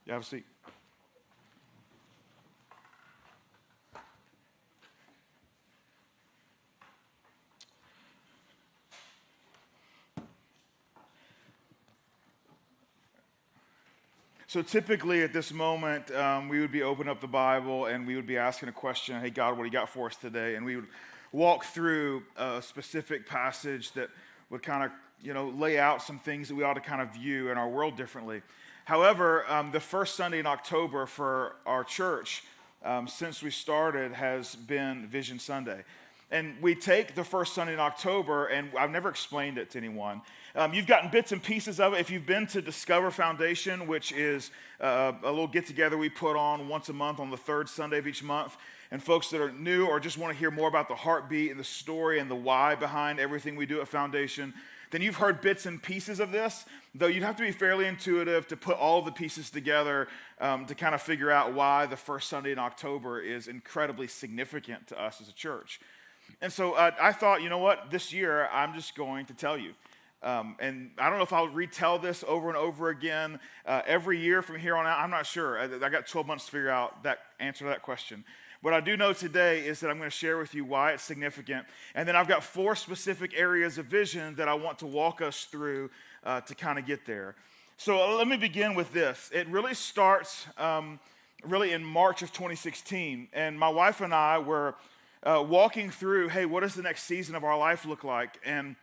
You have a seat. So typically at this moment, we would be opening up the Bible and we would be asking a question, hey, God, what do you got for us today? And we would walk through a specific passage that would kind of, lay out some things that we ought to kind of view in our world differently. However, the first Sunday in October for our church, since we started, has been Vision Sunday. And we take the first Sunday in October, and I've never explained it to anyone. You've gotten bits and pieces of it. If you've been to Discover Foundation, which is a little get-together we put on once a month on the third Sunday of each month, and folks that are new or just want to hear more about the heartbeat and the story and the why behind everything we do at Foundation, then you've heard bits and pieces of this, though you'd have to be fairly intuitive to put all the pieces together to kind of figure out why the first Sunday in October is incredibly significant to us as a church. And so I thought, you know what, this year I'm just going to tell you. And I don't know if I'll retell this over and over again every year from here on out. I'm not sure. I got 12 months to figure out that answer to that question. What I do know today is that I'm going to share with you why it's significant. And then I've got 4 specific areas of vision that I want to walk us through to kind of get there. So let me begin with this. It really starts really in March of 2016. And my wife and I were walking through, hey, what does the next season of our life look like? And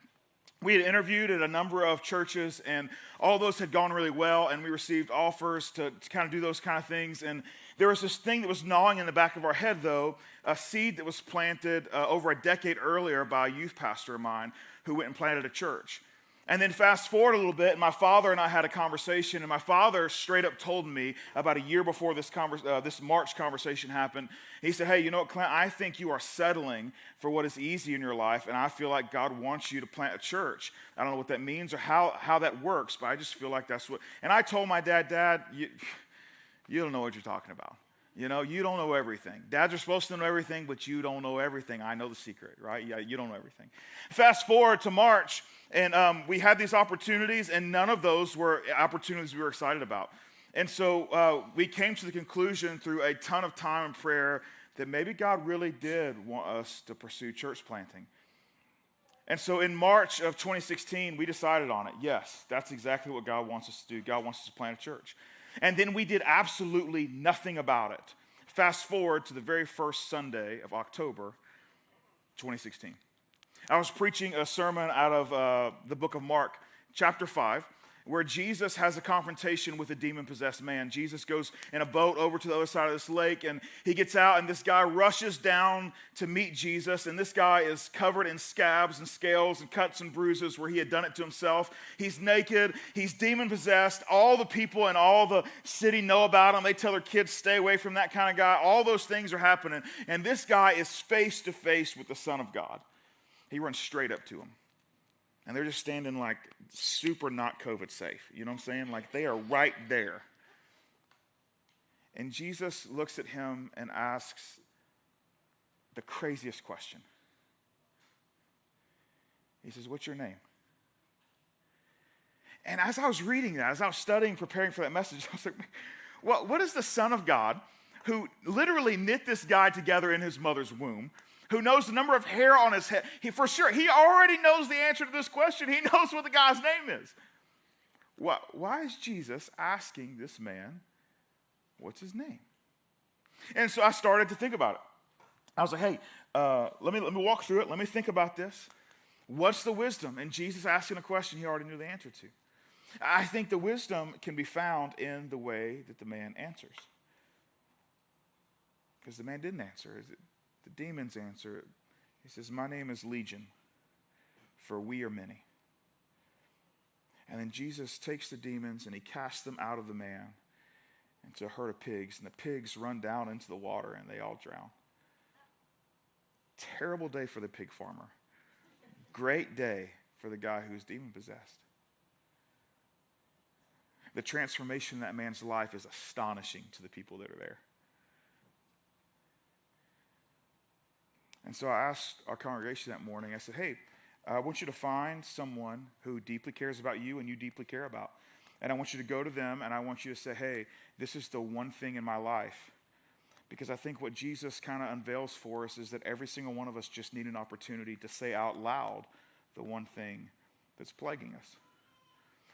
we had interviewed at a number of churches, and all those had gone really well, and we received offers to kind of do those kind of things. And there was this thing that was gnawing in the back of our head, though, a seed that was planted over a decade earlier by a youth pastor of mine who went and planted a church. And then fast forward a little bit, and my father and I had a conversation, and my father straight up told me about a year before this March conversation happened. He said, hey, you know what, Clint, I think you are settling for what is easy in your life, and I feel like God wants you to plant a church. I don't know what that means or how that works, but I just feel like that's what. And I told my dad, you don't know what you're talking about. You don't know everything. Dads are supposed to know everything, but you don't know everything. I know the secret, right? Yeah, you don't know everything. Fast forward to March, and we had these opportunities, and none of those were opportunities we were excited about. And so we came to the conclusion through a ton of time and prayer that maybe God really did want us to pursue church planting. And so in March of 2016, we decided on it. Yes, that's exactly what God wants us to do. God wants us to plant a church. And then we did absolutely nothing about it. Fast forward to the very first Sunday of October 2016. I was preaching a sermon out of the book of Mark, chapter 5, where Jesus has a confrontation with a demon-possessed man. Jesus goes in a boat over to the other side of this lake, and he gets out, and this guy rushes down to meet Jesus, and this guy is covered in scabs and scales and cuts and bruises where he had done it to himself. He's naked. He's demon-possessed. All the people in all the city know about him. They tell their kids, stay away from that kind of guy. All those things are happening, and this guy is face-to-face with the Son of God. He runs straight up to him. And they're just standing like super not COVID safe. You know what I'm saying? Like they are right there. And Jesus looks at him and asks the craziest question. He says, what's your name? And as I was reading that, as I was studying, preparing for that message, I was like, well, what is the Son of God who literally knit this guy together in his mother's womb, who knows the number of hair on his head? He already knows the answer to this question. He knows what the guy's name is. Why is Jesus asking this man, what's his name? And so I started to think about it. I was like, hey, let me walk through it. Let me think about this. What's the wisdom? And Jesus asking a question he already knew the answer to. I think the wisdom can be found in the way that the man answers. Because the man didn't answer. The demons answer. He says, my name is Legion, for we are many. And then Jesus takes the demons and he casts them out of the man into a herd of pigs. And the pigs run down into the water and they all drown. Terrible day for the pig farmer. Great day for the guy who's demon-possessed. The transformation in that man's life is astonishing to the people that are there. And so I asked our congregation that morning, I said, hey, I want you to find someone who deeply cares about you and you deeply care about. And I want you to go to them, and I want you to say, hey, this is the one thing in my life. Because I think what Jesus kind of unveils for us is that every single one of us just need an opportunity to say out loud the one thing that's plaguing us.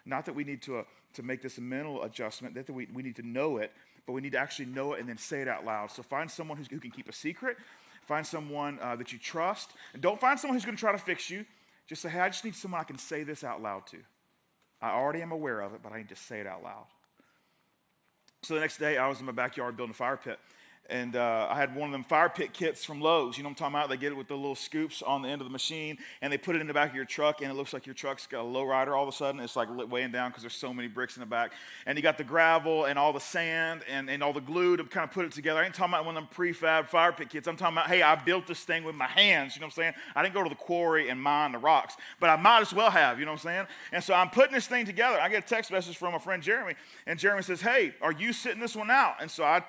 Not that we need to make this a mental adjustment, that we need to know it, but we need to actually know it and then say it out loud. So find someone who can keep a secret. Find someone that you trust. And don't find someone who's going to try to fix you. Just say, hey, I just need someone I can say this out loud to. I already am aware of it, but I need to say it out loud. So the next day, I was in my backyard building a fire pit. And I had one of them fire pit kits from Lowe's. You know what I'm talking about? They get it with the little scoops on the end of the machine, and they put it in the back of your truck, and it looks like your truck's got a lowrider all of a sudden. It's like weighing down because there's so many bricks in the back. And you got the gravel and all the sand and all the glue to kind of put it together. I ain't talking about one of them prefab fire pit kits. I'm talking about, hey, I built this thing with my hands. You know what I'm saying? I didn't go to the quarry and mine the rocks, but I might as well have. You know what I'm saying? And so I'm putting this thing together. I get a text message from my friend Jeremy, and Jeremy says, hey, are you sitting this one out? And so I'm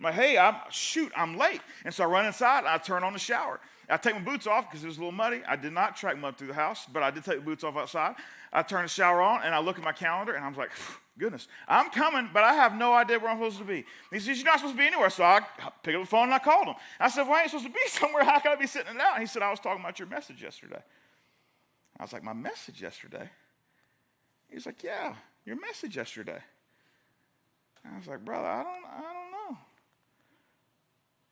like, hey, I'm late. And so I run inside, and I turn on the shower. I take my boots off because it was a little muddy. I did not track mud through the house, but I did take the boots off outside. I turn the shower on, and I look at my calendar, and I was like, goodness, I'm coming, but I have no idea where I'm supposed to be. He says, you're not supposed to be anywhere. So I picked up the phone, and I called him. I said, well, I ain't supposed to be somewhere. How can I be sitting it out? And he said, I was talking about your message yesterday. I was like, my message yesterday? He was like, yeah, your message yesterday. And I was like, brother, I don't know.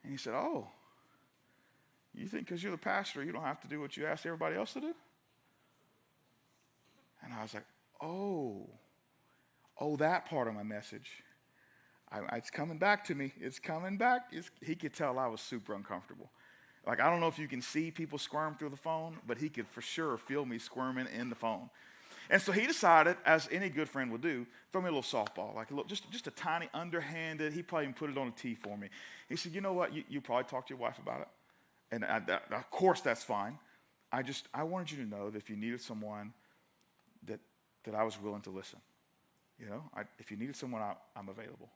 And he said, oh, you think because you're the pastor, you don't have to do what you asked everybody else to do? And I was like, oh, that part of my message. It's coming back to me. It's coming back. He could tell I was super uncomfortable. Like, I don't know if you can see people squirm through the phone, but he could for sure feel me squirming in the phone. And so he decided, as any good friend would do, throw me a little softball, like just a tiny underhanded. He probably even put it on a tee for me. He said, you know what? You probably talk to your wife about it. And of course that's fine. I wanted you to know that if you needed someone, that I was willing to listen. You know, if you needed someone, I'm available.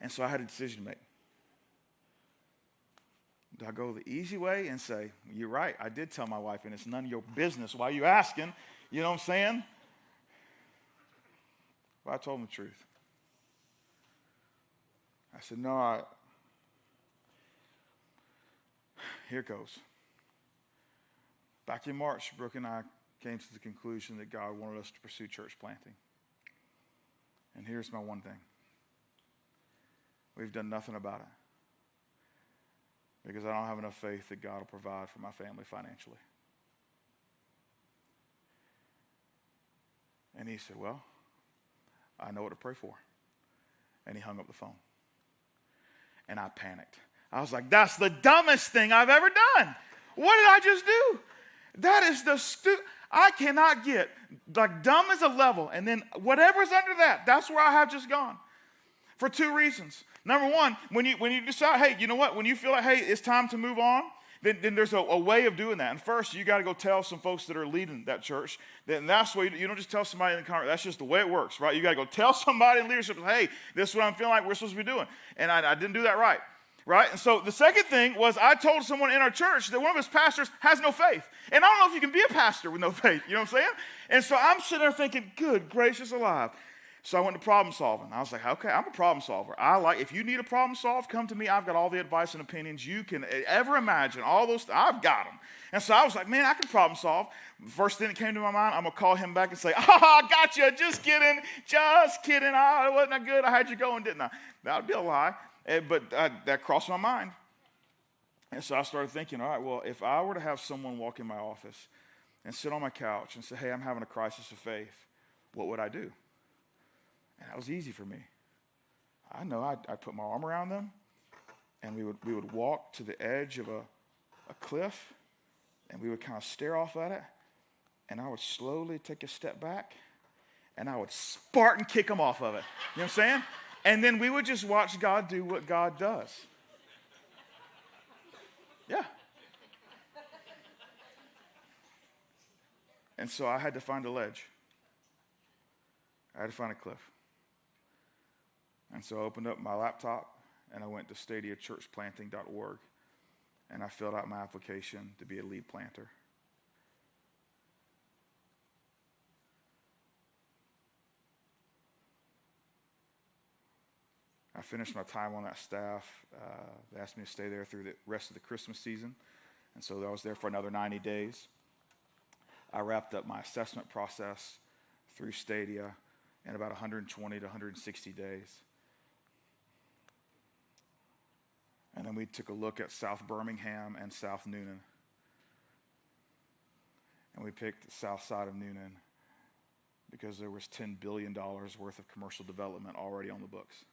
And so I had a decision to make. Do I go the easy way and say, you're right, I did tell my wife, and it's none of your business. Why are you asking? You know what I'm saying? But I told him the truth. I said, no, here it goes. Back in March, Brooke and I came to the conclusion that God wanted us to pursue church planting. And here's my one thing. We've done nothing about it. Because I don't have enough faith that God will provide for my family financially. And he said, well, I know what to pray for. And he hung up the phone. And I panicked. I was like, that's the dumbest thing I've ever done. What did I just do? That is I cannot get, like, dumb as a level. And then whatever's under that, that's where I have just gone. For two reasons. Number one, when you decide, hey, you know what? When you feel like, hey, it's time to move on, then there's a way of doing that. And first, you got to go tell some folks that are leading that church. Then that's the way you don't just tell somebody in the congregation. That's just the way it works, right? You got to go tell somebody in leadership, hey, this is what I'm feeling like we're supposed to be doing. And I didn't do that right. Right? And so the second thing was I told someone in our church that one of his pastors has no faith. And I don't know if you can be a pastor with no faith. You know what I'm saying? And so I'm sitting there thinking, good gracious alive. So I went to problem solving. I was like, okay, I'm a problem solver. If you need a problem solved, come to me. I've got all the advice and opinions you can ever imagine. All those, I've got them. And so I was like, man, I can problem solve. First thing that came to my mind, I'm going to call him back and say, gotcha, just kidding. It wasn't that good. I had you going, didn't I? That would be a lie. But that crossed my mind. And so I started thinking, all right, well, if I were to have someone walk in my office and sit on my couch and say, hey, I'm having a crisis of faith, what would I do? And that was easy for me. I know I'd put my arm around them, and we would walk to the edge of a cliff, and we would kind of stare off at it, and I would slowly take a step back, and I would Spartan kick them off of it. You know what I'm saying? And then we would just watch God do what God does. Yeah. And so I had to find a ledge. I had to find a cliff. And so I opened up my laptop, and I went to stadiachurchplanting.org, and I filled out my application to be a lead planter. I finished my time on that staff. They asked me to stay there through the rest of the Christmas season, and so I was there for another 90 days. I wrapped up my assessment process through Stadia in about 120 to 160 days. And then we took a look at South Birmingham and South Newnan. And we picked the south side of Newnan because there was $10 billion worth of commercial development already on the books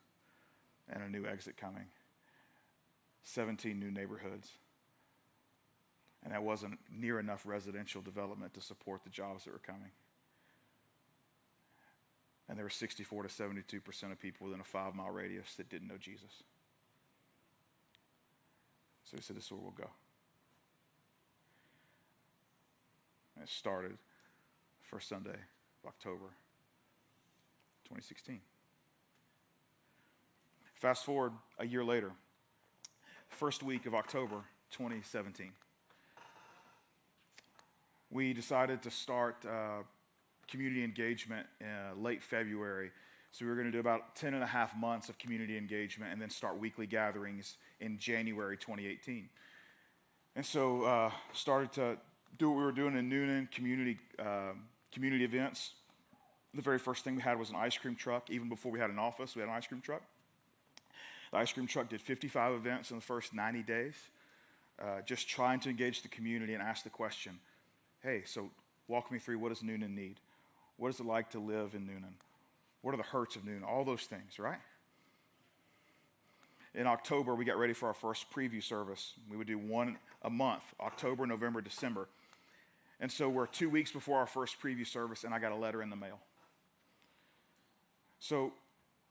and a new exit coming. 17 new neighborhoods. And that wasn't near enough residential development to support the jobs that were coming. And there were 64 to 72% of people within a 5-mile radius that didn't know Jesus. So he said, this is where we'll go. And it started first Sunday of October 2016. Fast forward a year later, first week of October 2017. We decided to start community engagement late February. So we were going to do about 10 and a half months of community engagement and then start weekly gatherings in January 2018. And so started to do what we were doing in Newnan, community events. The very first thing we had was an ice cream truck. Even before we had an office, we had an ice cream truck. The ice cream truck did 55 events in the first 90 days, just trying to engage the community and ask the question, hey, so walk me through, what does Newnan need? What is it like to live in Newnan? What are the hurts of Newnan? All those things, right? In October, we got ready for our first preview service. We would do one a month, October, November, December. And so we're 2 weeks before our first preview service, and I got a letter in the mail. So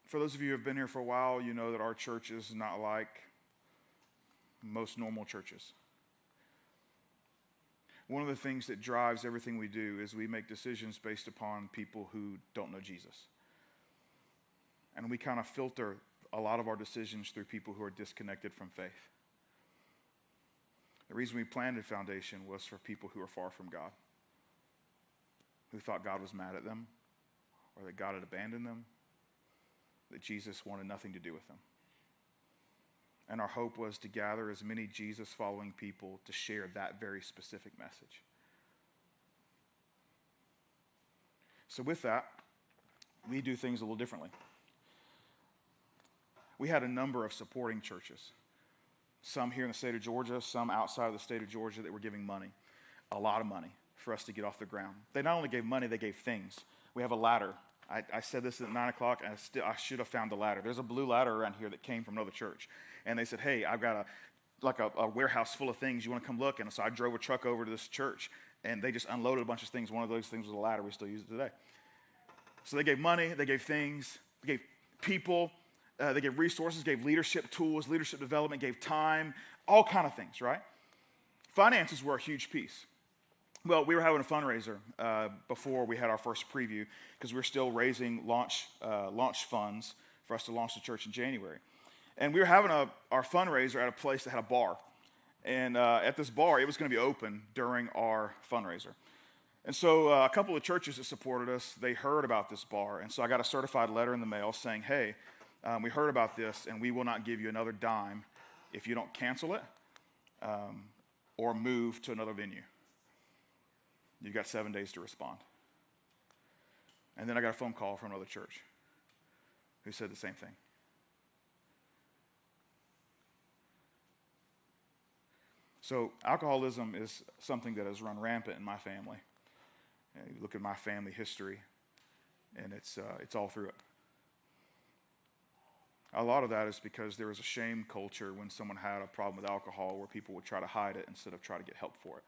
for those of you who have been here for a while, you know that our church is not like most normal churches. One of the things that drives everything we do is we make decisions based upon people who don't know Jesus. And we kind of filter a lot of our decisions through people who are disconnected from faith. The reason we planted Foundation was for people who are far from God, who thought God was mad at them, or that God had abandoned them, that Jesus wanted nothing to do with them. And our hope was to gather as many Jesus-following people to share that very specific message. So with that, we do things a little differently. We had a number of supporting churches, some here in the state of Georgia, some outside of the state of Georgia that were giving money, a lot of money for us to get off the ground. They not only gave money, they gave things. We have a ladder. I said this at 9 o'clock, and I should have found the ladder. There's a blue ladder around here that came from another church. And they said, hey, I've got a warehouse full of things. You want to come look? And so I drove a truck over to this church, and they just unloaded a bunch of things. One of those things was a ladder. We still use it today. So they gave money, they gave things, they gave people, they gave resources, gave leadership tools, leadership development, gave time, all kind of things, right? Finances were a huge piece. Well, we were having a fundraiser before we had our first preview because we were still raising launch funds for us to launch the church in January. And we were having our fundraiser at a place that had a bar. And at this bar, it was going to be open during our fundraiser. And so a couple of churches that supported us, they heard about this bar. And so I got a certified letter in the mail saying, hey, we heard about this, and we will not give you another dime if you don't cancel it or move to another venue. You've got 7 days to respond. And then I got a phone call from another church who said the same thing. So alcoholism is something that has run rampant in my family. And you look at my family history, and it's all through it. A lot of that is because there was a shame culture when someone had a problem with alcohol where people would try to hide it instead of try to get help for it.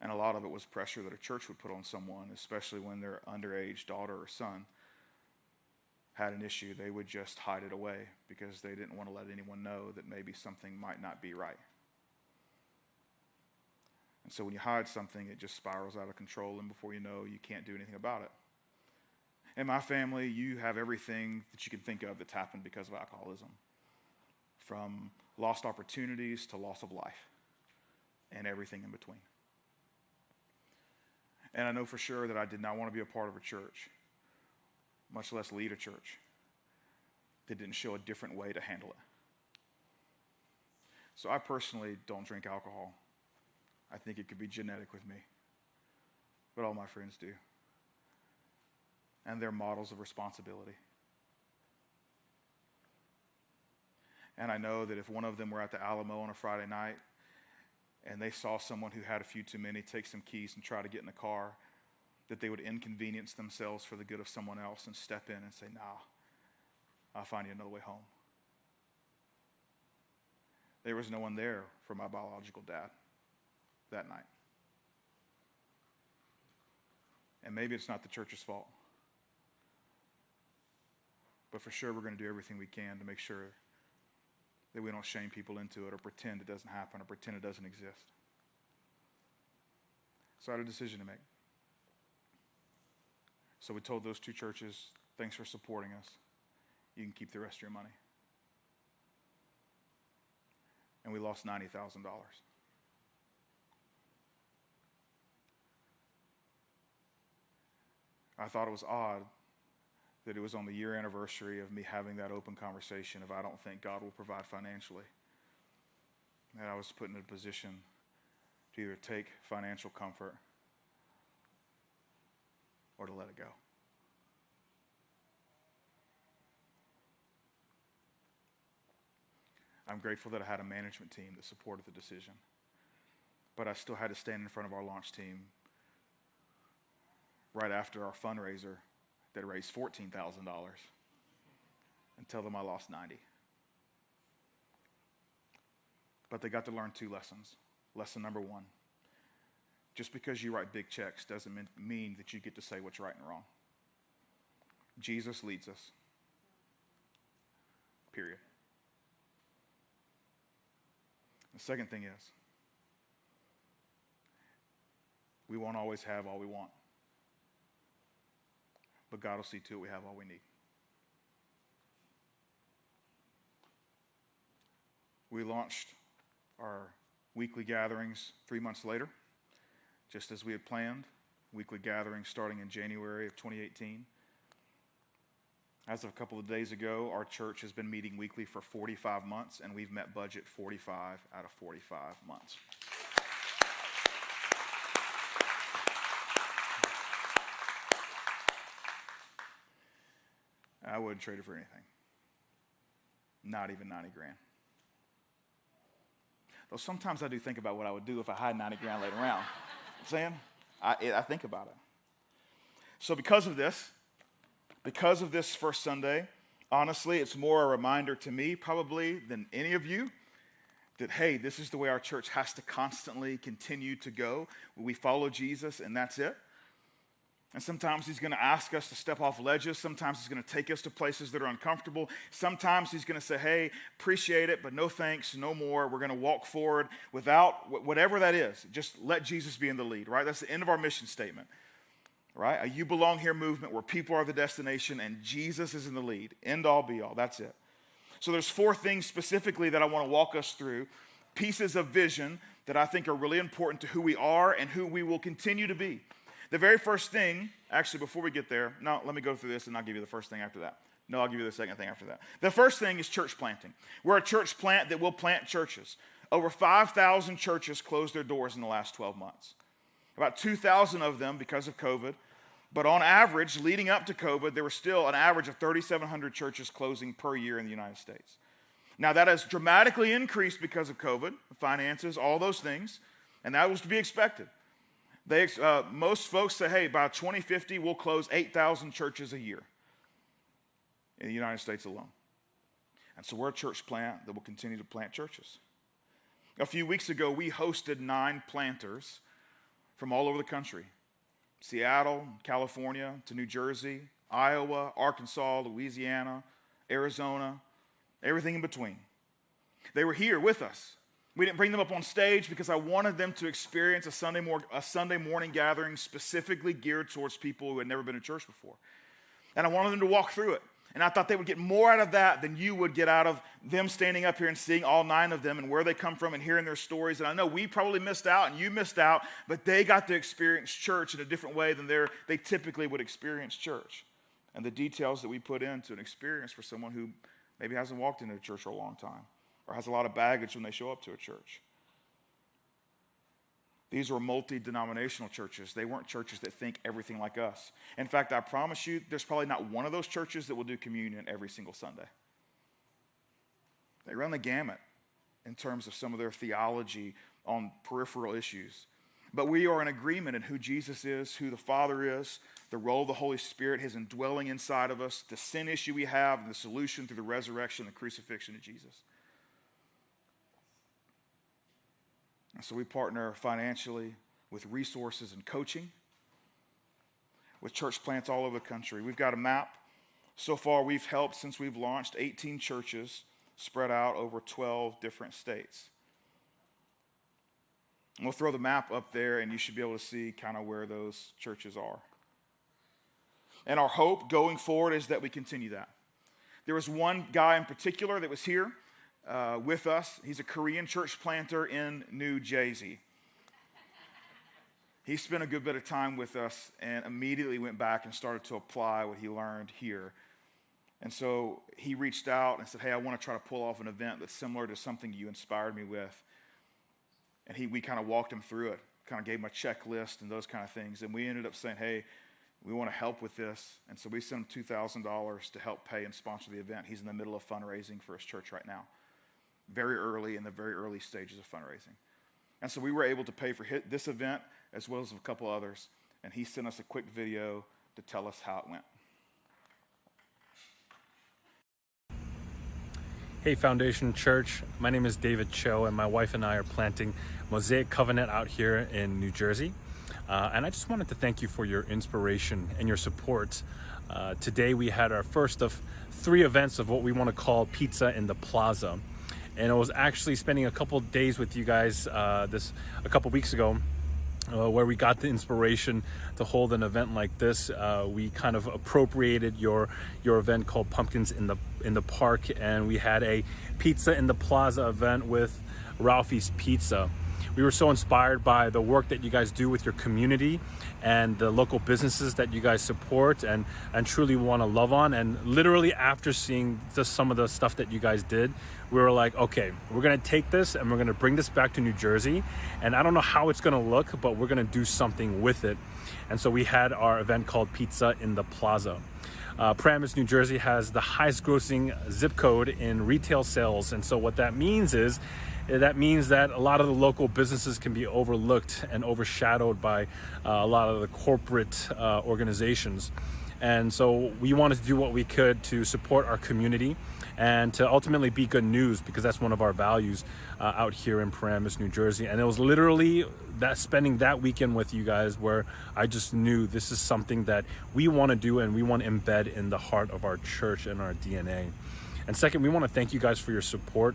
And a lot of it was pressure that a church would put on someone, especially when their underage daughter or son had an issue. They would just hide it away because they didn't want to let anyone know that maybe something might not be right. And so when you hide something, it just spirals out of control, and before you know, you can't do anything about it. In my family, you have everything that you can think of that's happened because of alcoholism, from lost opportunities to loss of life, and everything in between. And I know for sure that I did not want to be a part of a church, much less lead a church, that didn't show a different way to handle it. So I personally don't drink alcohol. I think it could be genetic with me. But all my friends do. And they're models of responsibility. And I know that if one of them were at the Alamo on a Friday night and they saw someone who had a few too many take some keys and try to get in the car, that they would inconvenience themselves for the good of someone else and step in and say, nah, I'll find you another way home. There was no one there for my biological dad that night. And maybe it's not the church's fault. But for sure, we're going to do everything we can to make sure that we don't shame people into it or pretend it doesn't happen or pretend it doesn't exist. So I had a decision to make. So we told those two churches, thanks for supporting us. You can keep the rest of your money. And we lost $90,000. I thought it was odd that it was on the year anniversary of me having that open conversation of I don't think God will provide financially. And I was put in a position to either take financial comfort or to let it go. I'm grateful that I had a management team that supported the decision. But I still had to stand in front of our launch team right after our fundraiser that raised $14,000 and tell them I lost 90. But they got to learn two lessons. Lesson number one, just because you write big checks doesn't mean that you get to say what's right and wrong. Jesus leads us. Period. The second thing is, we won't always have all we want. But God will see to it we have all we need. We launched our weekly gatherings 3 months later, just as we had planned. Weekly gatherings starting in January of 2018. As of a couple of days ago, our church has been meeting weekly for 45 months, and we've met budget 45 out of 45 months. I wouldn't trade it for anything. Not even 90 grand. Though sometimes I do think about what I would do if I had 90 grand laid around. Saying? I think about it. So because of this first Sunday, honestly, it's more a reminder to me probably than any of you that, hey, this is the way our church has to constantly continue to go. We follow Jesus and that's it. And sometimes he's going to ask us to step off ledges. Sometimes he's going to take us to places that are uncomfortable. Sometimes he's going to say, hey, appreciate it, but no thanks, no more. We're going to walk forward without whatever that is. Just let Jesus be in the lead, right? That's the end of our mission statement, right? A You Belong Here movement where people are the destination and Jesus is in the lead. End all, be all. That's it. So there's 4 things specifically that I want to walk us through, pieces of vision that I think are really important to who we are and who we will continue to be. The very first thing, actually, before we get there, no, let me go through this and I'll give you the first thing after that. No, I'll give you the second thing after that. The first thing is church planting. We're a church plant that will plant churches. Over 5,000 churches closed their doors in the last 12 months. About 2,000 of them because of COVID. But on average, leading up to COVID, there were still an average of 3,700 churches closing per year in the United States. Now, that has dramatically increased because of COVID, finances, all those things, and that was to be expected. Most folks say, hey, by 2050, we'll close 8,000 churches a year in the United States alone. And so we're a church plant that will continue to plant churches. A few weeks ago, we hosted 9 planters from all over the country. Seattle, California, to New Jersey, Iowa, Arkansas, Louisiana, Arizona, everything in between. They were here with us. We didn't bring them up on stage because I wanted them to experience a Sunday morning gathering specifically geared towards people who had never been to church before. And I wanted them to walk through it. And I thought they would get more out of that than you would get out of them standing up here and seeing all 9 of them and where they come from and hearing their stories. And I know we probably missed out and you missed out, but they got to experience church in a different way than they typically would experience church. and the details that we put into an experience for someone who maybe hasn't walked into a church for a long time or has a lot of baggage when they show up to a church. These were multi-denominational churches. They weren't churches that think everything like us. In fact, I promise you, there's probably not one of those churches that will do communion every single Sunday. They run the gamut in terms of some of their theology on peripheral issues. But we are in agreement in who Jesus is, who the Father is, the role of the Holy Spirit, his indwelling inside of us, the sin issue we have, and the solution through the resurrection and crucifixion of Jesus. And so we partner financially with resources and coaching, with church plants all over the country. We've got a map. So far, we've helped, since we've launched, 18 churches spread out over 12 different states. And we'll throw the map up there, and you should be able to see kind of where those churches are. And our hope going forward is that we continue that. There was one guy in particular that was here with us. He's a Korean church planter in New Jersey. He spent a good bit of time with us and immediately went back and started to apply what he learned here. And so he reached out and said, hey, I want to try to pull off an event that's similar to something you inspired me with. And we kind of walked him through it, kind of gave him a checklist and those kind of things. And we ended up saying, hey, we want to help with this. And so we sent him $2,000 to help pay and sponsor the event. He's in the middle of fundraising for his church right now. Very early, in the very early stages of fundraising. And so we were able to pay for this event as well as a couple others. And he sent us a quick video to tell us how it went. Hey Foundation Church, my name is David Cho and my wife and I are planting Mosaic Covenant out here in New Jersey. And I just wanted to thank you for your inspiration and your support. Today we had our first of 3 events of what we want to call Pizza in the Plaza. And I was actually spending a couple days with you guys a couple weeks ago where we got the inspiration to hold an event like this. We kind of appropriated your event called Pumpkins in the Park, and we had a Pizza in the Plaza event with Ralphie's Pizza. We were so inspired by the work that you guys do with your community and the local businesses that you guys support and truly want to love on. And literally after seeing just some of the stuff that you guys did, we were like, okay, we're going to take this and we're going to bring this back to New Jersey. And I don't know how it's going to look, but we're going to do something with it. And so we had our event called Pizza in the Plaza. Paramus, New Jersey has the highest grossing zip code in retail sales. And so what that means is, that a lot of the local businesses can be overlooked and overshadowed by a lot of the corporate organizations. And so we wanted to do what we could to support our community and to ultimately be good news, because that's one of our values out here in Paramus, New Jersey. And it was literally spending that weekend with you guys where I just knew this is something that we want to do and we want to embed in the heart of our church and our DNA. And second, we want to thank you guys for your support.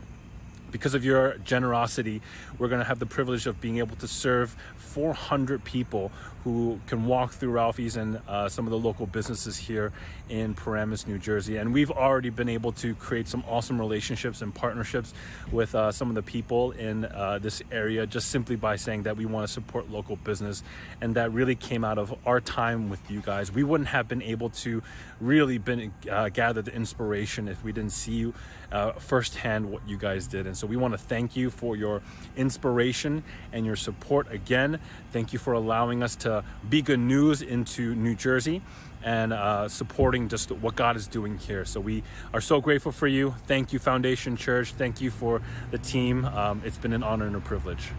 Because of your generosity, we're going to have the privilege of being able to serve 400 people who can walk through Ralphie's and some of the local businesses here in Paramus, New Jersey. And we've already been able to create some awesome relationships and partnerships with some of the people in this area, just simply by saying that we want to support local business. And that really came out of our time with you guys. We wouldn't have been able to really gather the inspiration if we didn't see you firsthand what you guys did. And so we want to thank you for your inspiration and your support again. Thank you for allowing us to be good news into New Jersey and supporting just what God is doing here. So we are so grateful for you. Thank you, Foundation Church. Thank you for the team. It's been an honor and a privilege.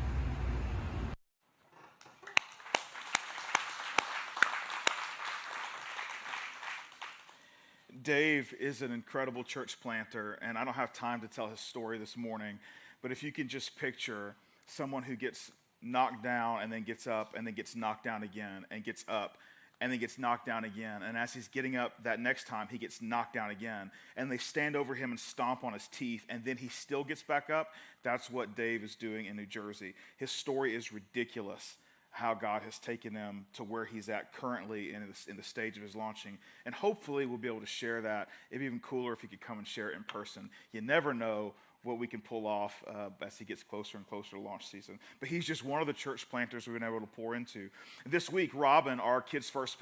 Dave is an incredible church planter, and I don't have time to tell his story this morning, but if you can just picture someone who gets knocked down and then gets up and then gets knocked down again and gets up and then gets knocked down again, and as he's getting up that next time, he gets knocked down again, and they stand over him and stomp on his teeth, and then he still gets back up. That's what Dave is doing in New Jersey. His story is ridiculous, how God has taken him to where he's at currently in the stage of his launching. And hopefully we'll be able to share that. It'd be even cooler if you could come and share it in person. You never know what we can pull off as he gets closer and closer to launch season. But he's just one of the church planters we've been able to pour into. This week, Robin, our kids' first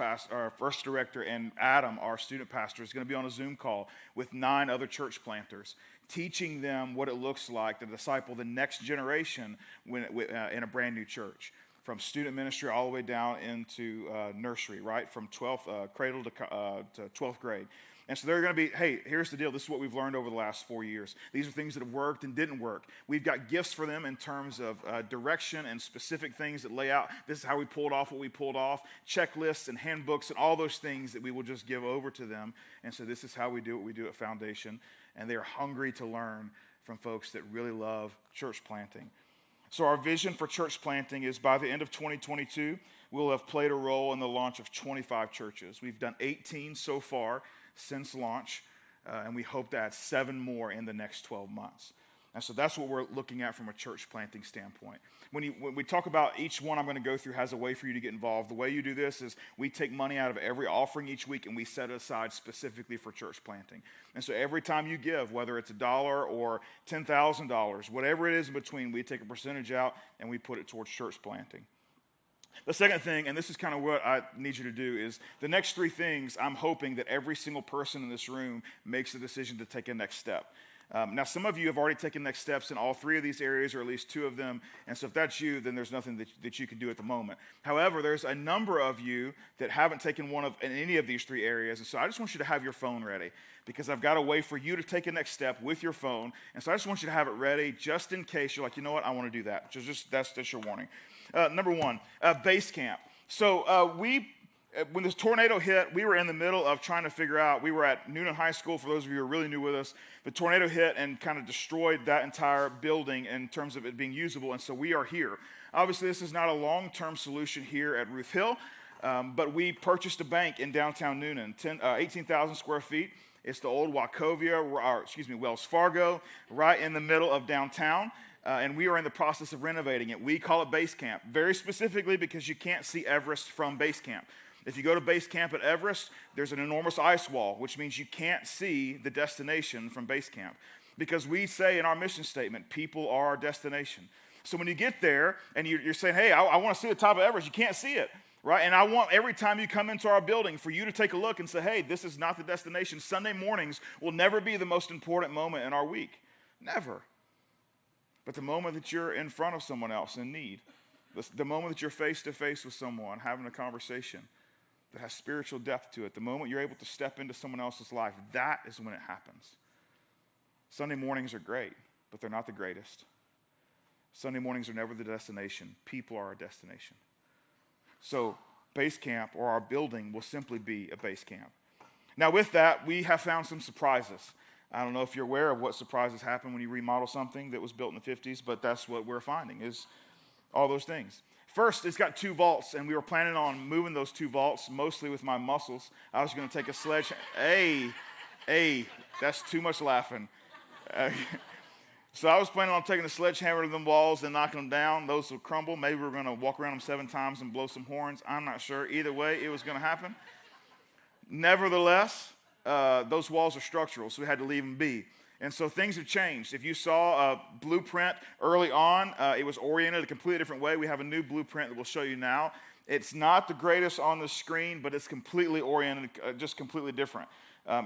director, and Adam, our student pastor, is going to be on a Zoom call with 9 other church planters, teaching them what it looks like to disciple the next generation in a brand new church, from student ministry all the way down into nursery, right, from 12th cradle to 12th grade. And so they're going to be, hey, here's the deal. This is what we've learned over the last 4 years. These are things that have worked and didn't work. We've got gifts for them in terms of direction and specific things that lay out. This is how we pulled off what we pulled off, checklists and handbooks and all those things that we will just give over to them. And so this is how we do what we do at Foundation. And they are hungry to learn from folks that really love church planting. So our vision for church planting is by the end of 2022, we'll have played a role in the launch of 25 churches. We've done 18 so far since launch, and we hope to add 7 more in the next 12 months. And so that's what we're looking at from a church planting standpoint. When we talk about each one I'm going to go through has a way for you to get involved. The way you do this is we take money out of every offering each week and we set it aside specifically for church planting. And so every time you give, whether it's $1 or $10,000, whatever it is in between, we take a percentage out and we put it towards church planting. The second thing, and this is kind of what I need you to do, is the next 3 things, I'm hoping that every single person in this room makes the decision to take a next step. Now, some of you have already taken next steps in all 3 of these areas, or at least 2 of them, and so if that's you, then there's nothing that you can do at the moment. However, there's a number of you that haven't taken in any of these 3 areas, and so I just want you to have your phone ready, because I've got a way for you to take a next step with your phone, and so I just want you to have it ready just in case you're like, you know what, I want to do that. That's your warning. Number 1, base camp. So when this tornado hit, we were in the middle of trying to figure out, we were at Noonan High School, for those of you who are really new with us. The tornado hit and kind of destroyed that entire building in terms of it being usable, and so we are here. Obviously, this is not a long-term solution here at Ruth Hill, but we purchased a bank in downtown Noonan, 18,000 square feet. It's the old Wells Fargo, right in the middle of downtown. And we are in the process of renovating it. We call it base camp, very specifically because you can't see Everest from base camp. If you go to base camp at Everest, there's an enormous ice wall, which means you can't see the destination from base camp. Because we say in our mission statement, people are our destination. So when you get there and you're saying, hey, I want to see the top of Everest, you can't see it, right? And I want every time you come into our building for you to take a look and say, hey, this is not the destination. Sunday mornings will never be the most important moment in our week. Never. But the moment that you're in front of someone else in need, the moment that you're face-to-face with someone, having a conversation that has spiritual depth to it, the moment you're able to step into someone else's life, that is when it happens. Sunday mornings are great, but they're not the greatest. Sunday mornings are never the destination. People are our destination. So base camp, or our building, will simply be a base camp. Now with that, we have found some surprises. I don't know if you're aware of what surprises happen when you remodel something that was built in the 50s, but that's what we're finding, is all those things. First, it's got 2 vaults, and we were planning on moving those 2 vaults, mostly with my muscles. I was going to take a sledgehammer. Hey, that's too much laughing. So I was planning on taking a sledgehammer to them walls and knocking them down. Those would crumble. Maybe we were going to walk around them 7 times and blow some horns. I'm not sure. Either way, it was going to happen. Nevertheless, those walls are structural, so we had to leave them be. And so things have changed. If you saw a blueprint early on, it was oriented a completely different way. We have a new blueprint that we'll show you now. It's not the greatest on the screen, but it's completely oriented, just completely different.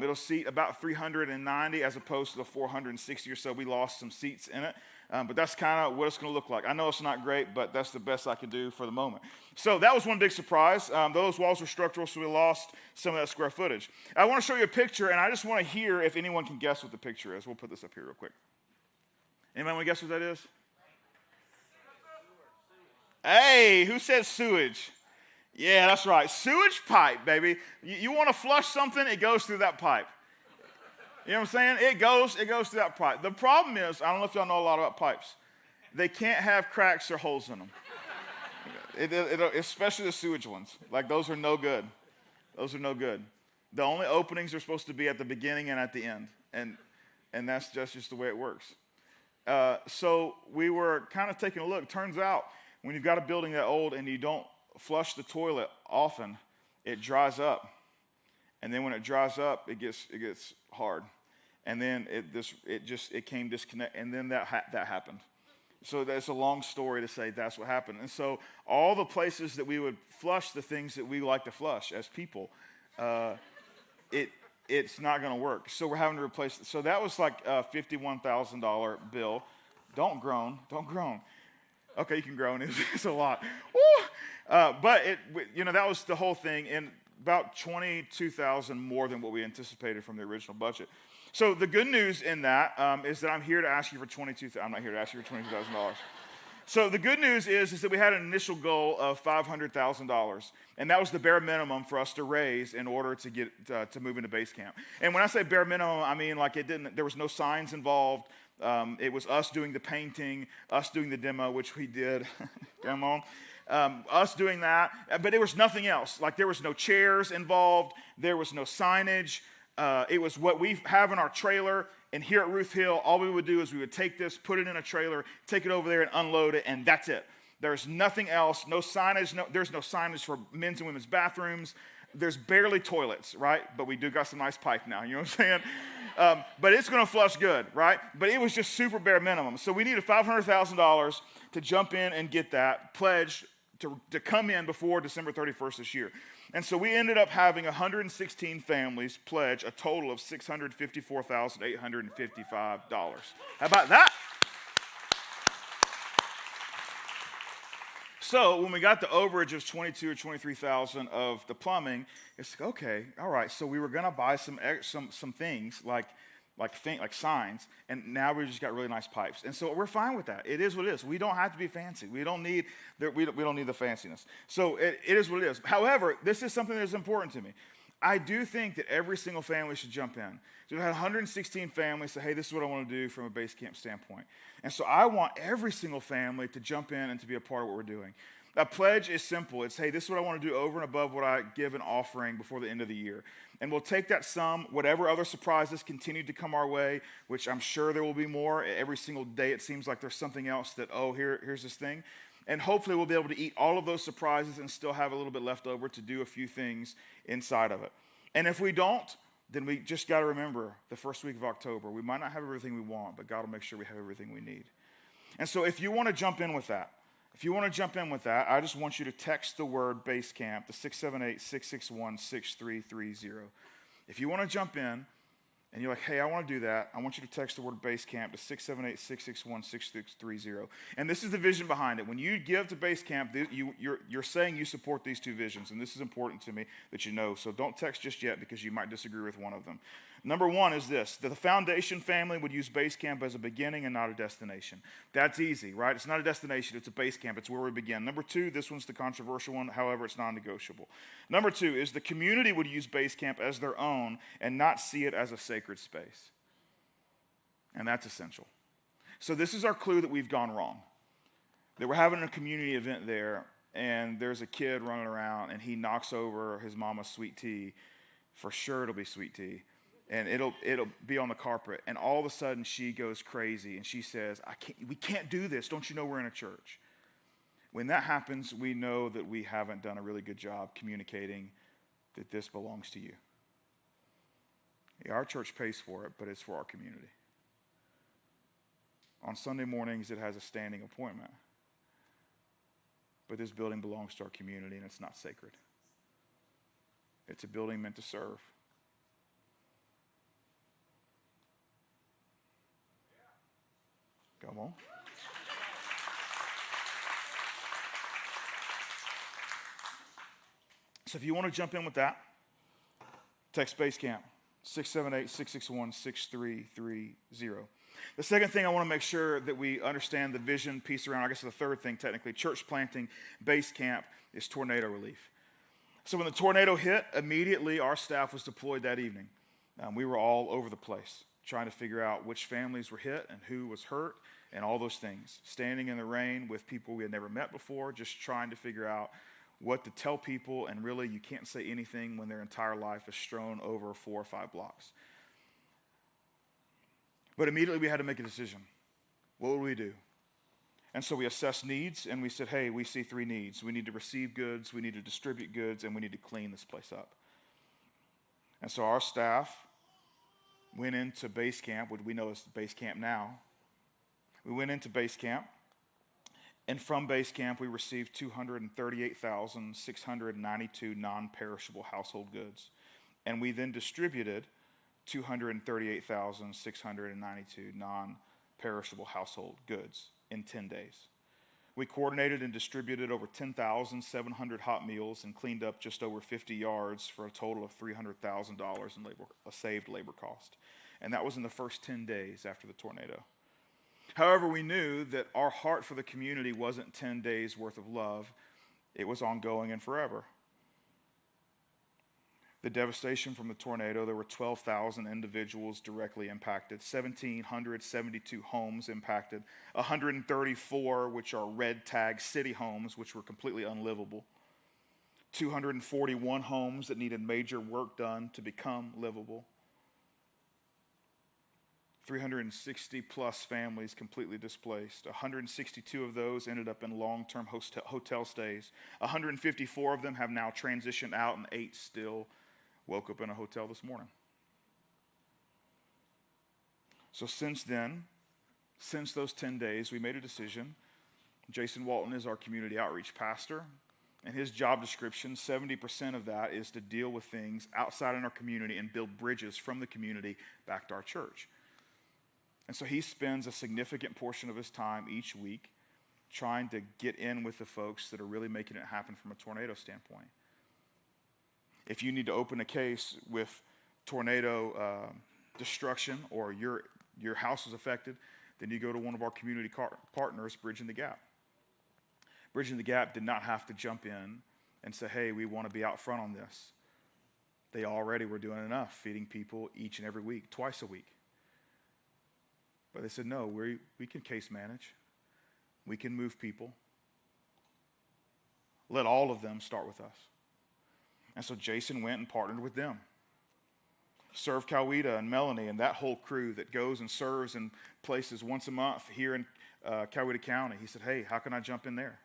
It'll seat about 390 as opposed to the 460 or so. We lost some seats in it. But that's kind of what it's going to look like. I know it's not great, but that's the best I can do for the moment. So that was one big surprise. Those walls were structural, so we lost some of that square footage. I want to show you a picture, and I just want to hear if anyone can guess what the picture is. We'll put this up here real quick. Anybody want to guess what that is? Hey, who said sewage? Yeah, that's right. Sewage pipe, baby. You want to flush something, it goes through that pipe. You know what I'm saying? It goes through that pipe. The problem is, I don't know if y'all know a lot about pipes. They can't have cracks or holes in them. Especially the sewage ones. Like, those are no good. Those are no good. The only openings are supposed to be at the beginning and at the end. And that's just the way it works. So we were kind of taking a look. Turns out, when you've got a building that old and you don't flush the toilet often, it dries up. And then when it dries up, it gets hard. And then it came disconnect, and then that happened. So that's a long story to say that's what happened. And so all the places that we would flush the things that we like to flush as people, it's not going to work. So we're having to replace it. So that was like a $51,000 bill. Don't groan. Okay, you can groan. It's a lot. But that was the whole thing, and about $22,000 more than what we anticipated from the original budget. So the good news in that is that I'm here to ask you for I'm not here to ask you for $22,000. So the good news is that we had an initial goal of $500,000, and that was the bare minimum for us to raise in order to get to move into base camp. And when I say bare minimum, I mean like there was no signs involved. It was us doing the painting, us doing the demo, which we did. Us doing that, but there was nothing else. Like there was no chairs involved. There was no signage. It was what we have in our trailer, and here at Ruth Hill, all we would do is we would take this, put it in a trailer, take it over there and unload it, and that's it. There's nothing else, no signage, there's no signage for men's and women's bathrooms. There's barely toilets, right? But we do got some nice pipe now, you know what I'm saying? But it's going to flush good, right? But it was just super bare minimum. So we needed $500,000 to jump in and get that pledge to come in before December 31st this year. And so we ended up having 116 families pledge a total of $654,855. How about that? So when we got the overage of $22,000 or $23,000 of the plumbing, it's like, okay, all right. So we were going to buy some things like signs, and now we just got really nice pipes, and so we're fine with that. It is what it is. We don't have to be fancy. We don't need the fanciness. So it is what it is. However, this is something that's important to me. I do think that every single family should jump in. So we had 116 families say, hey, this is what I want to do from a base camp standpoint. And so I want every single family to jump in and to be a part of what we're doing. A pledge is simple. It's, hey, this is what I want to do over and above what I give an offering before the end of the year. And we'll take that sum, whatever other surprises continue to come our way, which I'm sure there will be more. Every single day it seems like there's something else that, here's this thing. And hopefully we'll be able to eat all of those surprises and still have a little bit left over to do a few things inside of it. And if we don't, then we just got to remember the first week of October, we might not have everything we want, but God will make sure we have everything we need. And so if you want to jump in with that, I just want you to text the word base camp to 678-661-6330. If you want to jump in and you're like, hey, I want to do that, I want you to text the word base camp to 678-661-6330. And this is the vision behind it. When you give to base camp, you're saying you support these two visions, and this is important to me that you know. So don't text just yet because you might disagree with one of them. Number one is this, that the foundation family would use base camp as a beginning and not a destination. That's easy, right? It's not a destination, it's a base camp. It's where we begin. Number two, this one's the controversial one, however, it's non-negotiable. Number two is the community would use base camp as their own and not see it as a sacred space. And that's essential. So this is our clue that we've gone wrong. That we're having a community event there, and there's a kid running around, and he knocks over his mama's sweet tea. For sure it'll be sweet tea. And it'll be on the carpet, and all of a sudden she goes crazy, and she says, we can't do this. Don't you know we're in a church? When that happens, we know that we haven't done a really good job communicating that this belongs to you. Yeah, our church pays for it, but it's for our community. On Sunday mornings, it has a standing appointment. But this building belongs to our community, and it's not sacred. It's a building meant to serve. Come on. So if you want to jump in with that, text Base Camp, 678-661-6330. The second thing I want to make sure that we understand the vision piece around, I guess the third thing technically, church planting, base camp, is tornado relief. So when the tornado hit, immediately our staff was deployed that evening. We were all over the place trying to figure out which families were hit and who was hurt and all those things. Standing in the rain with people we had never met before, just trying to figure out what to tell people, and really you can't say anything when their entire life is strewn over 4 or 5 blocks. But immediately we had to make a decision. What would we do? And so we assessed needs, and we said, hey, we see 3 needs. We need to receive goods, we need to distribute goods, and we need to clean this place up. And so our staff went into base camp, what we know as base camp now. We went into base camp, and from base camp, we received 238,692 non-perishable household goods. And we then distributed 238,692 non-perishable household goods in 10 days. We coordinated and distributed over 10,700 hot meals and cleaned up just over 50 yards for a total of $300,000 in saved labor cost. And that was in the first 10 days after the tornado. However, we knew that our heart for the community wasn't 10 days worth of love. It was ongoing and forever. The devastation from the tornado, there were 12,000 individuals directly impacted, 1,772 homes impacted, 134 which are red tag city homes, which were completely unlivable, 241 homes that needed major work done to become livable, 360 plus families completely displaced. 162 of those ended up in long-term hotel stays. 154 of them have now transitioned out, and 8 still woke up in a hotel this morning. So since then, since those 10 days, we made a decision. Jason Walton is our community outreach pastor, and his job description, 70% of that is to deal with things outside in our community and build bridges from the community back to our church. And so he spends a significant portion of his time each week trying to get in with the folks that are really making it happen from a tornado standpoint. If you need to open a case with tornado destruction or your house is affected, then you go to one of our community partners, Bridging the Gap. Bridging the Gap did not have to jump in and say, hey, we want to be out front on this. They already were doing enough, feeding people each and every week, twice a week. But they said, no, we can case manage. We can move people. Let all of them start with us. And so Jason went and partnered with them. Served Coweta and Melanie and that whole crew that goes and serves in places once a month here in Coweta County. He said, hey, how can I jump in there?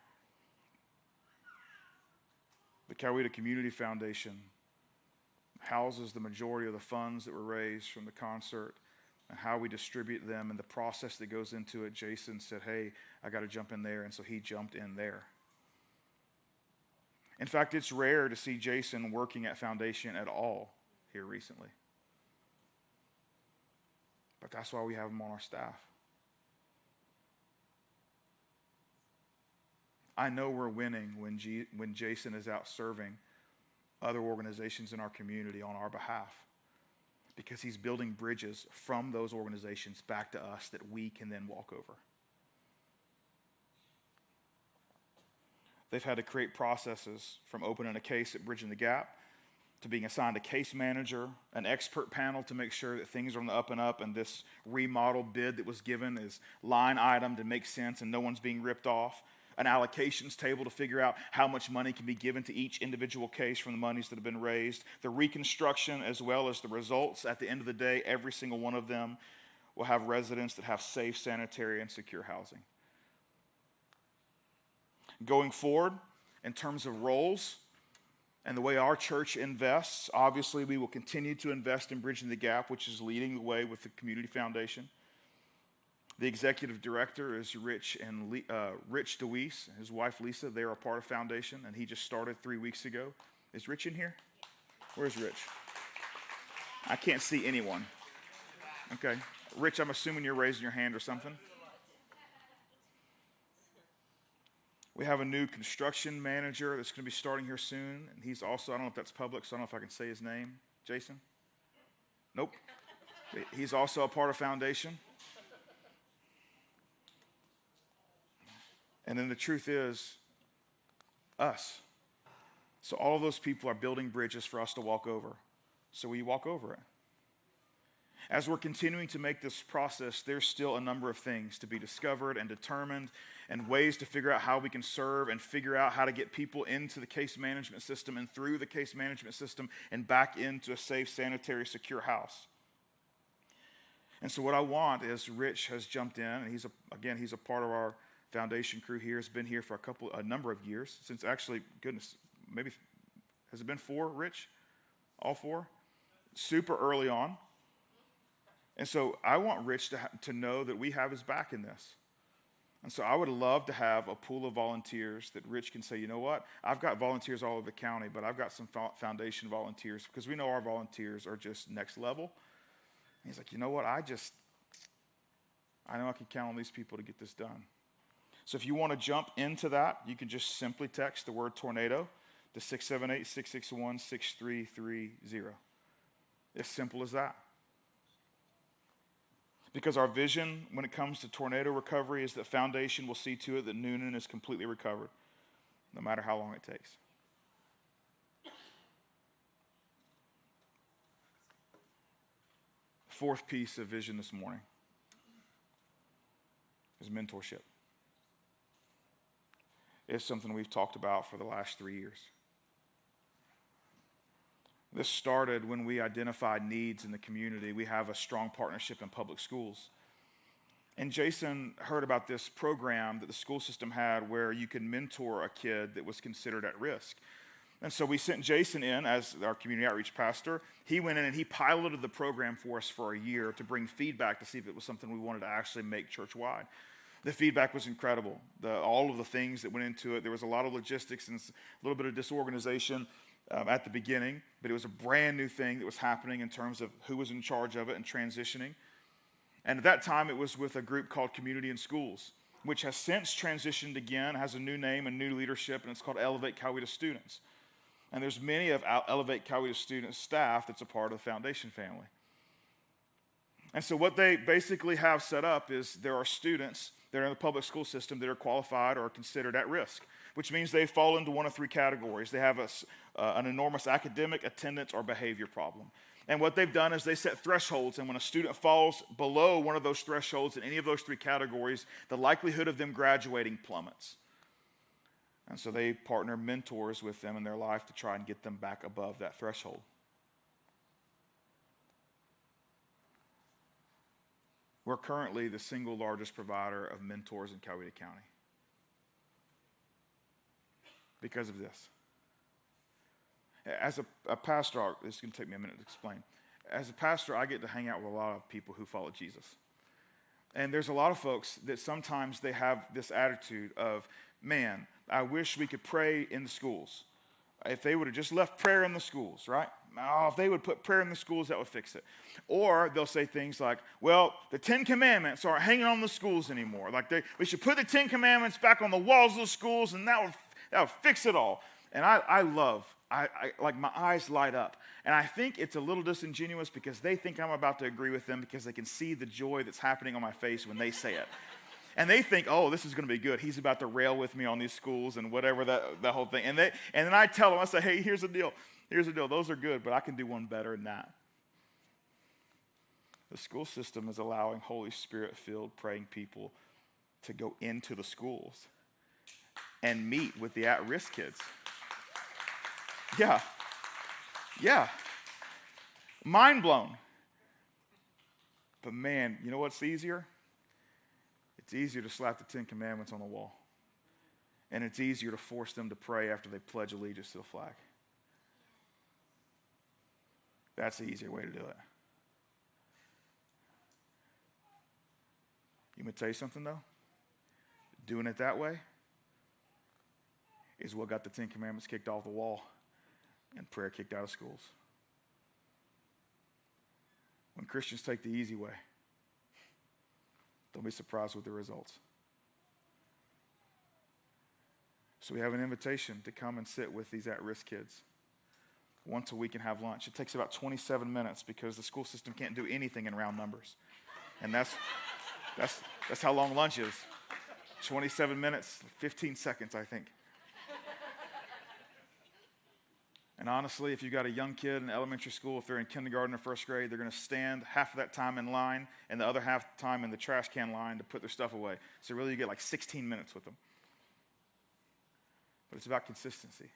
The Coweta Community Foundation houses the majority of the funds that were raised from the concert and how we distribute them and the process that goes into it. Jason said, hey, I got to jump in there. And so he jumped in there. In fact, it's rare to see Jason working at Foundation at all here recently. But that's why we have him on our staff. I know we're winning when Jason is out serving other organizations in our community on our behalf, because he's building bridges from those organizations back to us that we can then walk over. They've had to create processes from opening a case at Bridging the Gap to being assigned a case manager, an expert panel to make sure that things are on the up and up, and this remodel bid that was given is line item to make sense and no one's being ripped off, an allocations table to figure out how much money can be given to each individual case from the monies that have been raised, the reconstruction as well as the results. At the end of the day, every single one of them will have residents that have safe, sanitary, and secure housing. Going forward, in terms of roles and the way our church invests, obviously we will continue to invest in Bridging the Gap, which is leading the way with the Community Foundation. The executive director is Rich DeWeese, his wife Lisa. They are a part of Foundation, and he just started 3 weeks ago. Is Rich in here? Where's Rich? I can't see anyone. Okay. Rich, I'm assuming you're raising your hand or something. We have a new construction manager that's going to be starting here soon, and he's also, I don't know if that's public, so I don't know if I can say his name. Jason? Nope. He's also a part of Foundation. And then the truth is, us. So all of those people are building bridges for us to walk over. So will you walk over it? As we're continuing to make this process, there's still a number of things to be discovered and determined, and ways to figure out how we can serve and figure out how to get people into the case management system and through the case management system and back into a safe, sanitary, secure house. And so what I want is Rich has jumped in, and he's a part of our Foundation crew here. Has been here for a number of years, since actually, goodness, maybe, has it been 4, Rich? All 4? Super early on. And so I want Rich to know that we have his back in this. And so I would love to have a pool of volunteers that Rich can say, you know what, I've got volunteers all over the county, but I've got some foundation volunteers because we know our volunteers are just next level. And he's like, you know what, I know I can count on these people to get this done. So if you want to jump into that, you can just simply text the word tornado to 678-661-6330. As simple as that. Because our vision when it comes to tornado recovery is that Foundation will see to it that Noonan is completely recovered, no matter how long it takes. Fourth piece of vision this morning is mentorship. It's something we've talked about for the last 3 years. This started when we identified needs in the community. We have a strong partnership in public schools. And Jason heard about this program that the school system had where you could mentor a kid that was considered at risk. And so we sent Jason in as our community outreach pastor. He went in and he piloted the program for us for a year to bring feedback to see if it was something we wanted to actually make church-wide. The feedback was incredible. All of the things that went into it, there was a lot of logistics and a little bit of disorganization at the beginning, but it was a brand new thing that was happening in terms of who was in charge of it and transitioning. And at that time, it was with a group called Community in Schools, which has since transitioned again, has a new name and new leadership, and it's called Elevate Coweta Students. And there's many of Elevate Coweta Students staff that's a part of the Foundation family. And so what they basically have set up is there are students that are in the public school system that are qualified or considered at risk, which means they fall into one of three categories. They have an enormous academic, attendance, or behavior problem. And what they've done is they set thresholds, and when a student falls below one of those thresholds in any of those three categories, the likelihood of them graduating plummets. And so they partner mentors with them in their life to try and get them back above that threshold. We're currently the single largest provider of mentors in Coweta County because of this. As a pastor, this is going to take me a minute to explain. As a pastor, I get to hang out with a lot of people who follow Jesus. And there's a lot of folks that sometimes they have this attitude of, man, I wish we could pray in the schools. If they would have just left prayer in the schools, right? Oh, if they would put prayer in the schools, that would fix it. Or they'll say things like, well, the 10 Commandments aren't hanging on the schools anymore. Like we should put the 10 Commandments back on the walls of the schools, and that would fix it all. And I like my eyes light up. And I think it's a little disingenuous because they think I'm about to agree with them because they can see the joy that's happening on my face when they say it. And they think, oh, this is going to be good. He's about to rail with me on these schools and whatever that whole thing. And then I tell them, I say, hey, here's the deal. Here's the deal. Those are good, but I can do one better than that. The school system is allowing Holy Spirit-filled praying people to go into the schools and meet with the at-risk kids. Yeah. Mind blown. But man, you know what's easier? It's easier to slap the 10 Commandments on the wall. And it's easier to force them to pray after they pledge allegiance to the flag. That's the easier way to do it. You want me to tell you something, though? Doing it that way is what got the 10 Commandments kicked off the wall and prayer kicked out of schools. When Christians take the easy way, don't be surprised with the results. So we have an invitation to come and sit with these at-risk kids once a week and have lunch. It takes about 27 minutes because the school system can't do anything in round numbers. And that's how long lunch is. 27 minutes, 15 seconds, I think. And honestly, if you've got a young kid in elementary school, if they're in kindergarten or first grade, they're going to stand half of that time in line and the other half the time in the trash can line to put their stuff away. So really you get like 16 minutes with them. But it's about consistency.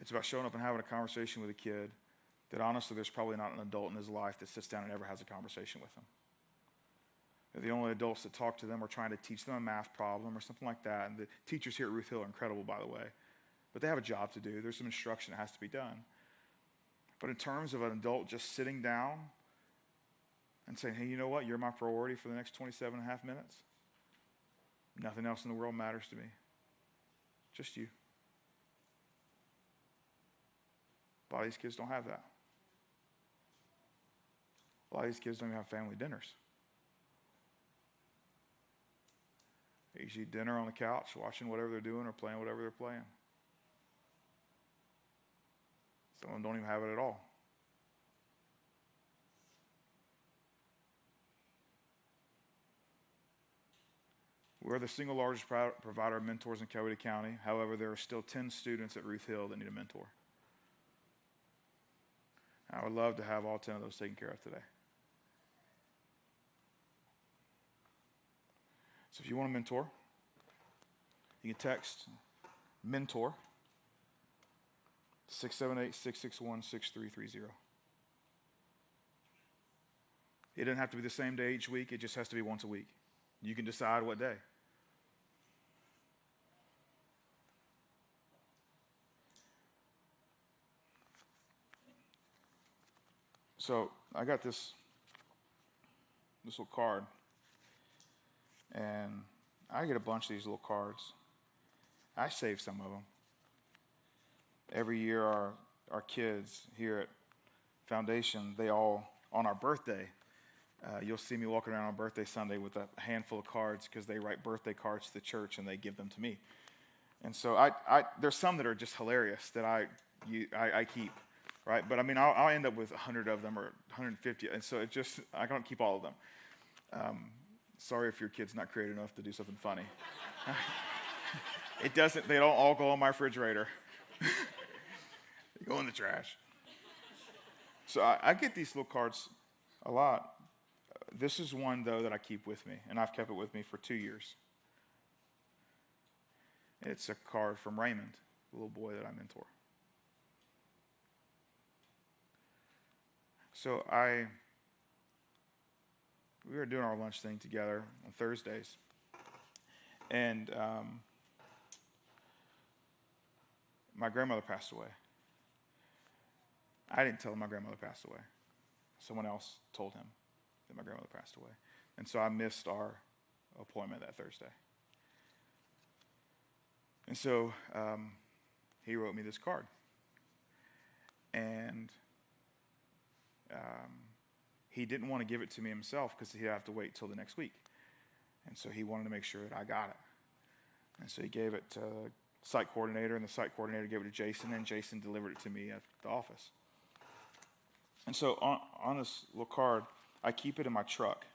It's about showing up and having a conversation with a kid that honestly there's probably not an adult in his life that sits down and ever has a conversation with him. They're the only adults that talk to them are trying to teach them a math problem or something like that. And the teachers here at Ruth Hill are incredible, by the way. But they have a job to do. There's some instruction that has to be done. But in terms of an adult just sitting down and saying, hey, you know what? You're my priority for the next 27 and a half minutes. Nothing else in the world matters to me. Just you. A lot of these kids don't have that. A lot of these kids don't even have family dinners. They usually eat dinner on the couch, watching whatever they're doing or playing whatever they're playing. Some of them don't even have it at all. We're the single largest provider of mentors in Coweta County. However, there are still 10 students at Ruth Hill that need a mentor. I would love to have all 10 of those taken care of today. So if you want a mentor, you can text mentor 678-661-6330. It doesn't have to be the same day each week. It just has to be once a week. You can decide what day. So I got this little card, and I get a bunch of these little cards. I save some of them. Every year our kids here at Foundation, they all, on our birthday, you'll see me walking around on birthday Sunday with a handful of cards because they write birthday cards to the church and they give them to me. And so there's some that are just hilarious that I keep, right? But I mean, I'll end up with 100 of them or 150, and so I don't keep all of them. Sorry if your kid's not creative enough to do something funny. They don't all go on my refrigerator. They go in the trash. So I get these little cards a lot. This is one, though, that I keep with me, and I've kept it with me for 2 years. It's a card from Raymond, the little boy that I mentor. So we were doing our lunch thing together on Thursdays, and my grandmother passed away. I didn't tell him my grandmother passed away. Someone else told him that my grandmother passed away. And so I missed our appointment that Thursday. And so he wrote me this card. And he didn't want to give it to me himself because he'd have to wait till the next week. And so he wanted to make sure that I got it. And so he gave it to the site coordinator, and the site coordinator gave it to Jason, and Jason delivered it to me at the office. And so on this little card, I keep it in my truck.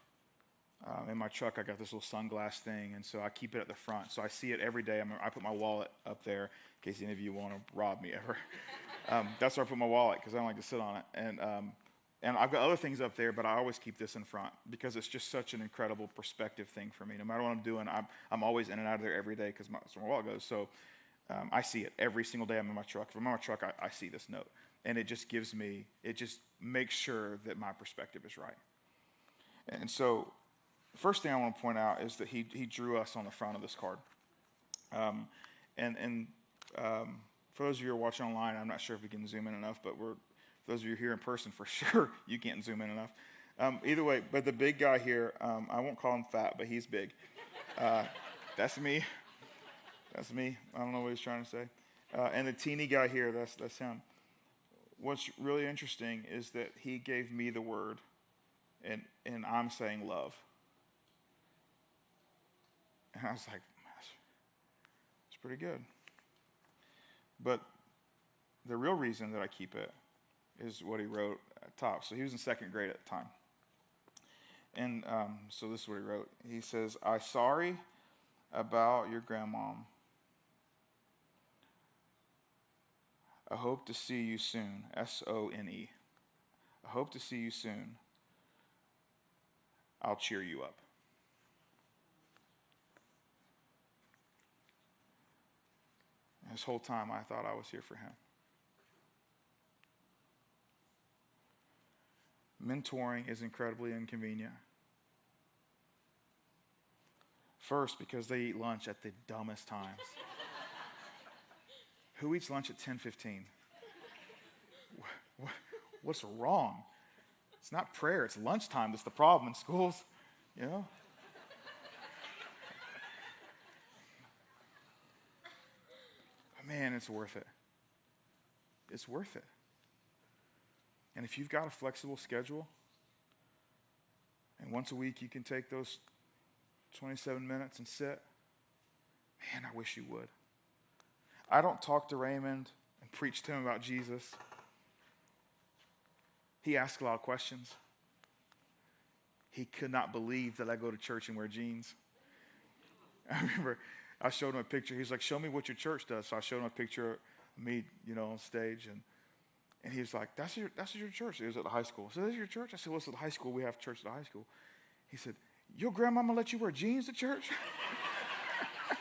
In my truck, I got this little sunglass thing, and so I keep it at the front. So I see it every day. I put my wallet up there in case any of you want to rob me ever. That's where I put my wallet because I don't like to sit on it. And I've got other things up there, but I always keep this in front because it's just such an incredible perspective thing for me. No matter what I'm doing, I'm always in and out of there every day because that's where my wallet goes. So I see it every single day I'm in my truck. If I'm in my truck, I see this note. And it just makes sure that my perspective is right. And so the first thing I want to point out is that he drew us on the front of this card. For those of you who are watching online, I'm not sure if we can zoom in enough, but for those of you here in person, for sure, you can't zoom in enough. Either way, but the big guy here, I won't call him fat, but he's big. That's me. That's me. I don't know what he's trying to say. And the teeny guy here, that's him. What's really interesting is that he gave me the word, and I'm saying love. And I was like, that's pretty good. But the real reason that I keep it is what he wrote at top. So he was in second grade at the time. And so this is what he wrote. He says, I'm sorry about your grandmom. I hope to see you soon. S-O-N-E. I hope to see you soon. I'll cheer you up. This whole time I thought I was here for him. Mentoring is incredibly inconvenient. First, because they eat lunch at the dumbest times. Who eats lunch at 10:15? What's wrong? It's not prayer. It's lunchtime that's the problem in schools, you know. But man, it's worth it. It's worth it. And if you've got a flexible schedule, and once a week you can take those 27 minutes and sit, man, I wish you would. I don't talk to Raymond and preach to him about Jesus. He asks a lot of questions. He could not believe that I go to church and wear jeans. I remember I showed him a picture. He's like, show me what your church does. So I showed him a picture of me, on stage. And he was like, that's your church. It was at the high school. So this is your church? I said, well, it's at the high school. We have church at the high school. He said, your grandmama let you wear jeans to church? I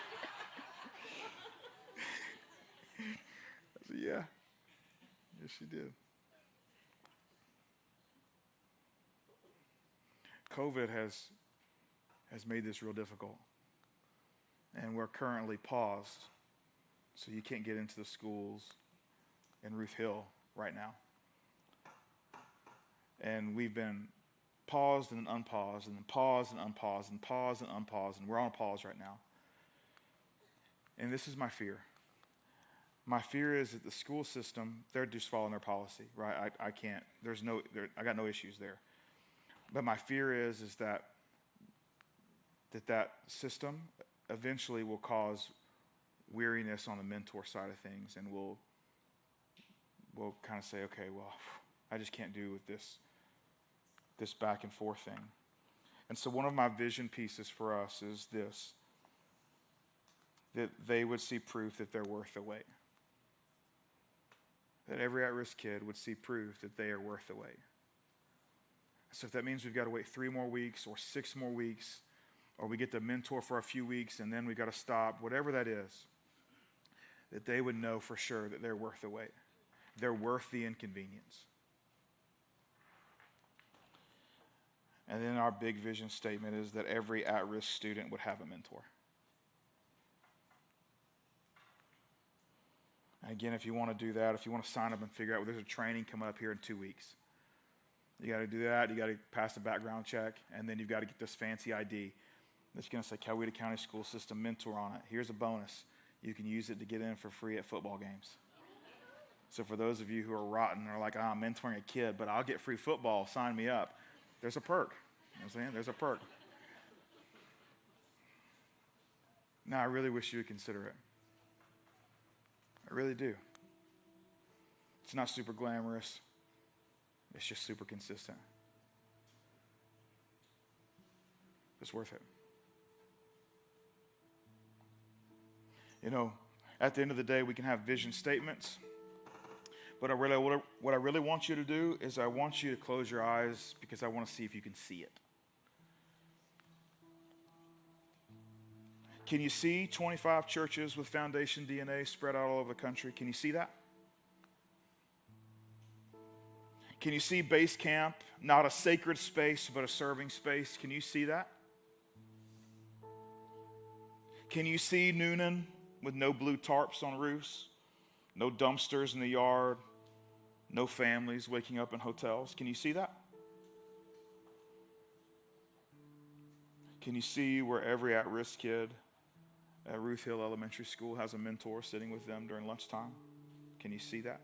said, yeah. Yes, she did. COVID has made this real difficult. And we're currently paused. So you can't get into the schools in Ruth Hill right now. And we've been paused and unpaused and then paused and unpaused and paused and unpaused, and we're on a pause right now. And this is my fear. My fear is that the school system, they're just following their policy, right? I can't, I got no issues there. But my fear is that system eventually will cause weariness on the mentor side of things, and we'll kind of say, okay, well, I just can't do with this back and forth thing. And so one of my vision pieces for us is this, that they would see proof that they're worth the wait. That every at-risk kid would see proof that they are worth the wait. So if that means we've got to wait 3 more weeks or 6 more weeks, or we get to mentor for a few weeks and then we got to stop, whatever that is, that they would know for sure that they're worth the wait. They're worth the inconvenience. And then our big vision statement is that every at-risk student would have a mentor. And again, if you want to do that, if you want to sign up and figure out, well, there's a training coming up here in 2 weeks. You got to do that. You got to pass the background check, and then you've got to get this fancy ID that's going to say Coweta County School System Mentor on it. Here's a bonus. You can use it to get in for free at football games. So for those of you who are rotten, are like, I'm mentoring a kid, but I'll get free football, sign me up. There's a perk. You know what I'm saying? There's a perk. Now, I really wish you would consider it. I really do. It's not super glamorous. It's just super consistent. It's worth it. At the end of the day, we can have vision statements. But what I really want you to do is I want you to close your eyes because I want to see if you can see it. Can you see 25 churches with Foundation DNA spread out all over the country? Can you see that? Can you see Base Camp, not a sacred space, but a serving space? Can you see that? Can you see Noonan with no blue tarps on roofs, no dumpsters in the yard, no families waking up in hotels? Can you see that? Can you see where every at-risk kid at Ruth Hill Elementary School has a mentor sitting with them during lunchtime? Can you see that?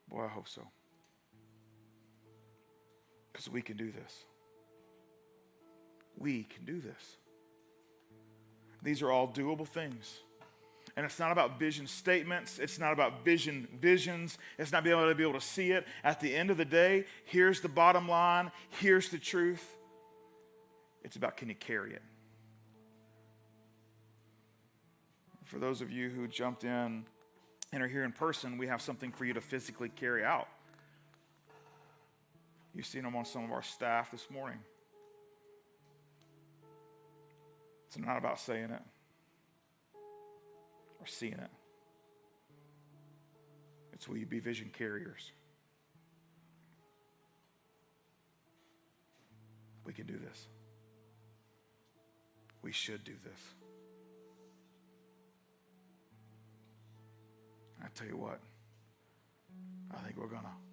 Boy, I hope so. Because we can do this. We can do this. These are all doable things. And it's not about vision statements. It's not about visions. It's not being able to see it. At the end of the day, here's the bottom line. Here's the truth. It's about, can you carry it? For those of you who jumped in and are here in person, we have something for you to physically carry out. You've seen them on some of our staff this morning. It's not about saying it or seeing it. It's will you be vision carriers? We can do this. We should do this. I tell you what, I think we're going to